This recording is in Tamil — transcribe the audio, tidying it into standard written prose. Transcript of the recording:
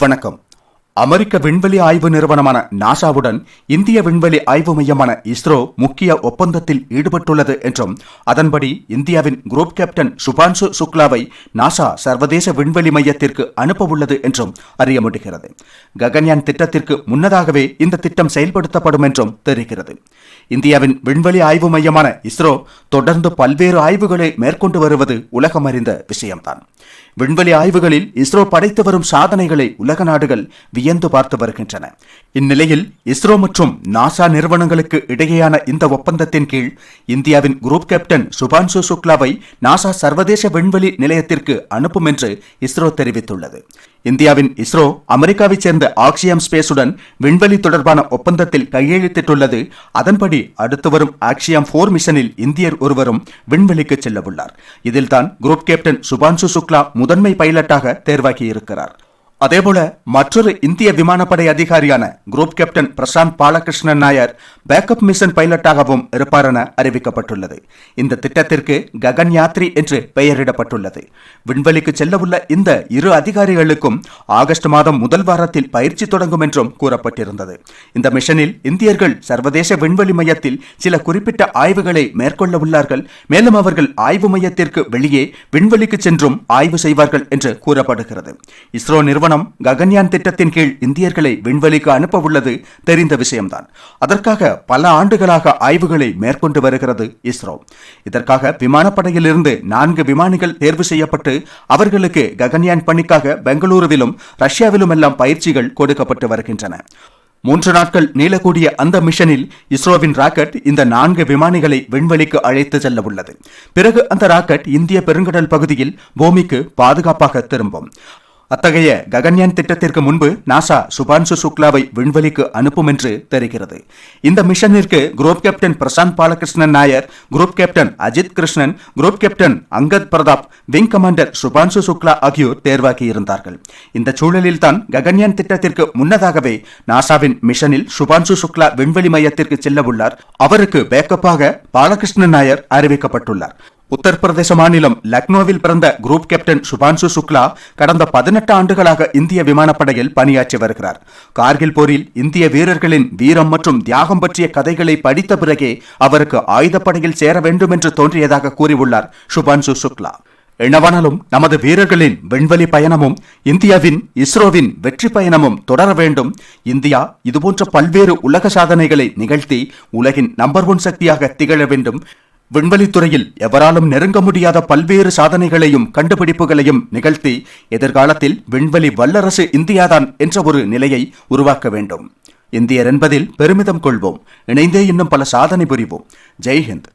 வணக்கம். அமெரிக்க விண்வெளி ஆய்வு நிறுவனமான நாசாவுடன் இந்திய விண்வெளி ஆய்வு மையமான இஸ்ரோ முக்கிய ஒப்பந்தத்தில் ஈடுபட்டுள்ளது என்றும், அதன்படி இந்தியாவின் குரூப் கேப்டன் சுபான்சு சுக்லாவை நாசா சர்வதேச விண்வெளி மையத்திற்கு அனுப்ப உள்ளது என்றும் அறிய முடிகிறது. ககன்யான் திட்டத்திற்கு முன்னதாகவே இந்த திட்டம் செயல்படுத்தப்படும் என்றும் தெரிகிறது. இந்தியாவின் விண்வெளி ஆய்வு மையமான இஸ்ரோ தொடர்ந்து பல்வேறு ஆய்வுகளை மேற்கொண்டு வருவது உலகம் அறிந்த விஷயம்தான். விண்வெளி ஆய்வுகளில் இஸ்ரோ படைத்து வரும் சாதனைகளை உலக நாடுகள் வியந்து பார்த்து வருகின்றன. இந்நிலையில் இஸ்ரோ மற்றும் நாசா நிறுவனங்களுக்கு இடையேயான இந்த ஒப்பந்தத்தின் கீழ் இந்தியாவின் குரூப் கேப்டன் சுபான்சு சுக்லாவை நாசா சர்வதேச விண்வெளி நிலையத்திற்கு அனுப்பும் என்று இஸ்ரோ தெரிவித்துள்ளது. இந்தியாவின் இஸ்ரோ அமெரிக்காவைச் சேர்ந்த ஆக்சியம் ஸ்பேஸுடன் விண்வெளி தொடர்பான ஒப்பந்தத்தில் கையெழுத்திட்டுள்ளது. அதன்படி அடுத்து வரும் ஆக்சியம் 4 மிஷனில் இந்தியர் ஒருவரும் விண்வெளிக்கு செல்ல உள்ளார். இதில்தான் குரூப் கேப்டன் சுபான்சு சுக்லா முதன்மை பைலட்டாக தேர்வாகியிருக்கிறார். அதேபோல மற்றொரு இந்திய விமானப்படை அதிகாரியான group captain Prashanth Balakrishnan Nair backup mission பைலட்டாகவும் இருப்பார் என அறிவிக்கப்பட்டுள்ளது. இந்த திட்டத்திற்கு ககன் யாத்ரி என்று பெயரிடப்பட்டுள்ளது. விண்வெளிக்கு செல்ல உள்ள இந்த இரு அதிகாரிகளுக்கும் ஆகஸ்ட் மாதம் முதல் வாரத்தில் பயிற்சி தொடங்கும் என்றும் கூறப்பட்டிருந்தது. இந்த மிஷனில் இந்தியர்கள் சர்வதேச விண்வெளி மையத்தில் சில குறிப்பிட்ட ஆய்வுகளை மேற்கொள்ள உள்ளார்கள். மேலும் அவர்கள் ஆய்வு மையத்திற்கு வெளியே விண்வெளிக்கு சென்றும் ஆய்வு செய்வார்கள் என்று கூறப்படுகிறது. இஸ்ரோ நிறுவனம் ககன்யான் திட்டத்தின் கீழ் இந்தியர்களை விண்வெளிக்கு அனுப்ப உள்ளது தெரிந்த விஷயம்தான். அதற்காக பல ஆண்டுகளாக ஆய்வுகளை மேற்கொண்டு வருகிறது இஸ்ரோ. இதற்காக விமானப்படையிலிருந்து 4 விமானிகள் தேர்வு செய்யப்பட்டு அவர்களுக்கு ககன்யான் பணிக்காக பெங்களூருவிலும் ரஷ்யாவிலும் எல்லாம் பயிற்சிகள் கொடுக்கப்பட்டு வருகின்றன. 3 நாட்கள் நீளக்கூடிய அந்த மிஷனில் இஸ்ரோவின் ராக்கெட் இந்த 4 விமானிகளை விண்வெளிக்கு அழைத்து செல்ல உள்ளது. பிறகு அந்த ராக்கெட் இந்திய பெருங்கடல் பகுதியில் பூமிக்கு பாதுகாப்பாக திரும்பும். அத்தகைய ககன்யான் திட்டத்திற்கு முன்பு நாசா சுபான்சு சுக்லாவை விண்வெளிக்கு அனுப்பும் என்று தெரிகிறது. இந்த மிஷனிற்கு group captain Prashanth Balakrishnan Nair, group captain Ajith Krishnan, group captain Angad Pratap, wing commander Shubhanshu Shukla ஆகியோர் தேர்வாகி இருந்தார்கள். இந்த சூழலில் தான் ககன்யான் திட்டத்திற்கு முன்னதாகவே நாசாவின் மிஷனில் சுபான்சு சுக்லா விண்வெளி மையத்திற்கு செல்ல உள்ளார். அவருக்கு பேக்கப்பாக பாலகிருஷ்ணன் நாயர் அறிவிக்கப்பட்டுள்ளார். உத்தரப்பிரதேச மாநிலம் லக்னோவில் பிறந்த குரூப் கேப்டன் சுபான்சு சுக்லா கடந்த 18 ஆண்டுகளாக இந்திய விமானப்படையில் பணியாற்றி வருகிறார். கார்கில் போரில் இந்திய வீரர்களின் வீரம் மற்றும் தியாகம் பற்றிய கதைகளை படித்த பிறகே அவருக்கு ஆயுதப்படையில் சேர வேண்டும் என்று தோன்றியதாக கூறியுள்ளார் சுபான்சு சுக்லா. என்னவானாலும் நமது வீரர்களின் விண்வெளி பயணமும் இந்தியாவின் இஸ்ரோவின் வெற்றி பயணமும் தொடர வேண்டும். இந்தியா இதுபோன்ற பல்வேறு உலக சாதனைகளை நிகழ்த்தி உலகின் நம்பர் 1 சக்தியாக திகழ வேண்டும். விண்வெளித்துறையில் எவராலும் நெருங்க முடியாத பல்வேறு சாதனைகளையும் கண்டுபிடிப்புகளையும் நிகழ்த்தி எதிர்காலத்தில் விண்வெளி வல்லரசு இந்தியாதான் என்ற ஒரு நிலையை உருவாக்க வேண்டும். இந்தியர் என்பதில் பெருமிதம் கொள்வோம். இணைந்தே இன்னும் பல சாதனை புரிவோம். ஜெய் ஹிந்த்.